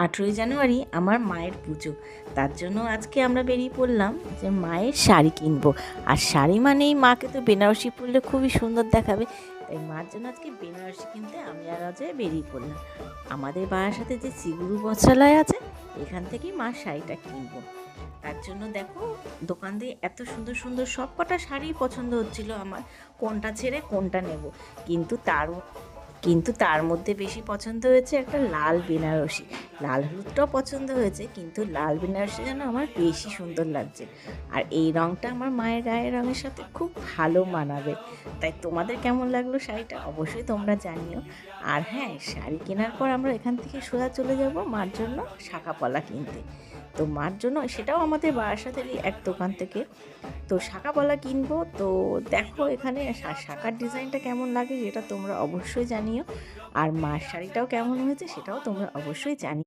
8ই জানুয়ারি আমার মায়ের পুজো। তার জন্য আজকে আমরা বেরিয়ে পড়লাম যে মায়ের শাড়ি কিনবো। আর শাড়ি মানেই মাকে তো বেনারসি পরলে খুবই সুন্দর দেখাবে। তাই মার জন্য আজকে বেনারসি কিনতে আমি আর অজয় বেরিয়ে পড়লাম। আমাদের বারাসাতে যে চিগুরু বস্ত্রালয় আছে, এখান থেকেই মার শাড়িটা কিনবো। তার জন্য দেখো, দোকান দিয়ে এত সুন্দর সুন্দর সব কটা শাড়ি পছন্দ হচ্ছিল আমার, কোনটা ছেড়ে কোনটা নেব। কিন্তু তার মধ্যে বেশি পছন্দ হয়েছে একটা লাল বেনারসি। লাল হলুদটাও পছন্দ হয়েছে, কিন্তু লাল বেনারসি যেন আমার বেশি সুন্দর লাগছে। আর এই রঙটা আমার মায়ের গায়ের রঙের সাথে খুব ভালো মানাবে। তাই তোমাদের কেমন লাগলো শাড়িটা অবশ্যই তোমরা জানিও। আর হ্যাঁ, শাড়ি কেনার পর আমরা এখান থেকে সোজা চলে যাব মার জন্য শাঁখাপলা কিনতে। তো মার জন্য সেটাও আমাদের বারাসাতেরই এক দোকান থেকে। তো শাঁখাপলা কিনবো। তো দেখো এখানে শাঁখার ডিজাইনটা কেমন লাগে সেটা তোমরা অবশ্যই জানিও। আর মার শাড়িটাও কেমন হয়েছে সেটাও তোমরা অবশ্যই জানিও।